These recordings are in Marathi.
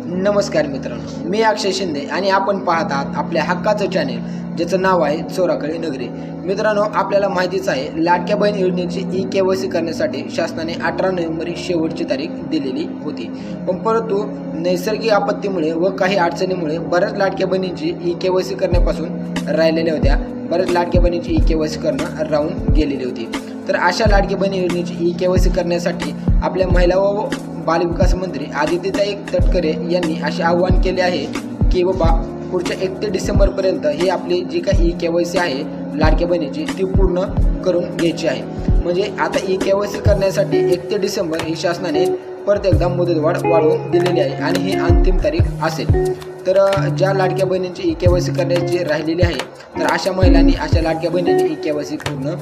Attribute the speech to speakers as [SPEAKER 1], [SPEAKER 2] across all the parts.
[SPEAKER 1] नमस्कार मित्रांनो, मी अक्षय शिंदे आणि आपण पाहत आहात आपल्या हक्काचं चॅनेल ज्याचं नाव आहे चोराखळी नगरी। मित्रांनो, आपल्याला माहितीच आहे लाडक्या बहीण योजनेची ई-केवायसी करण्यासाठी शासनाने 18 नोव्हेंबर ही शेवटची तारीख दिलेली होती। पण परंतु नैसर्गिक आपत्तीमुळे व काही अडचणीमुळे बऱ्याच लाडक्या बहिणींची ई-केवायसी करण्यापासून राहिलेल्या होत्या। बऱ्याच लाडक्या बहिणींची ई-केवायसी करणं राहून गेलेली होती। तर अशा लाडक्या बहीण योजनेची ई-केवायसी करण्यासाठी आपल्या महिला व बालविकास मंत्री आदित्यताई तटकरे यांनी असे आवाहन केले आहे की बाबा पुढच्या 1 डिसेंबरपर्यंत ही आपली जी काही ई-केवायसी आहे लाडक्या बहिणीची ती पूर्ण करून घ्यायची आहे। म्हणजे आता ई-केवायसी करण्यासाठी 1 डिसेंबर ही शासनाने परत एकदा मुदतवाढ वाढवून दिलेली आहे आणि ही अंतिम तारीख असेल। तर ज्या लाडक्या बहिणींची ई-केवायसी करण्याची राहिलेली आहे तर अशा महिलांनी अशा लाडक्या बहिणींची ई-केवायसी पूर्ण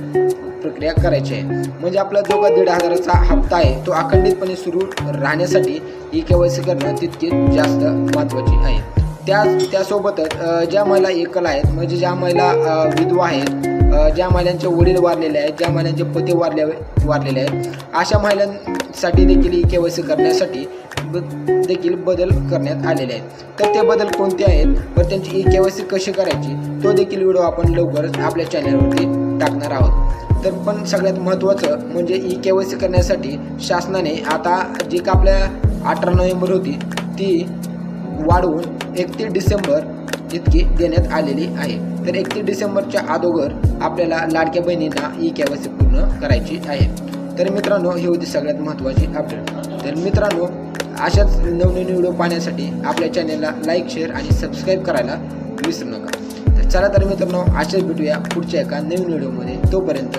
[SPEAKER 1] प्रक्रिया करायची आहे। म्हणजे आपला जो का 1,500चा हप्ता आहे तो अखंडितपणे सुरू राहण्यासाठी ई-केवायसी करणं तितके जास्त महत्त्वाचे आहे। त्यासोबतच ज्या महिला एकल आहेत, म्हणजे ज्या महिला विधवा आहेत, ज्या महिलांचे वडील वारलेले आहेत, ज्या महिलांचे पती वारलेले आहेत, अशा महिलांसाठी देखील ई-केवायसी करण्यासाठी देखील बदल करण्यात आलेले आहेत। तर ते बदल कोणते आहेत व त्यांची ई-केवायसी कशी करायची तो देखील व्हिडिओ आपण लवकरच आपल्या चॅनलवरती टाकणार आहोत। तर पण सगळ्यात महत्त्वाचं म्हणजे ई-केवायसी करण्यासाठी शासनाने आता जी का आपल्या 18 नोव्हेंबर होती ती वाढवून 31 डिसेंबर इतकी देण्यात आलेली आहे। तर 31 डिसेंबरच्या अगोदर आपल्याला लाडक्या बहिणींना ई-केवायसी पूर्ण करायची आहे। तर मित्रांनो, ही होती सगळ्यात महत्त्वाची अपडेट। तर मित्रांनो, अशाच नवनवीन व्हिडिओ पाहण्यासाठी आपल्या चॅनलला लाईक, शेअर आणि सबस्क्राईब करायला विसरू नका। तर चला तर मित्रांनो, अशाच भेटूया पुढच्या एका नवीन व्हिडिओमध्ये। तोपर्यंत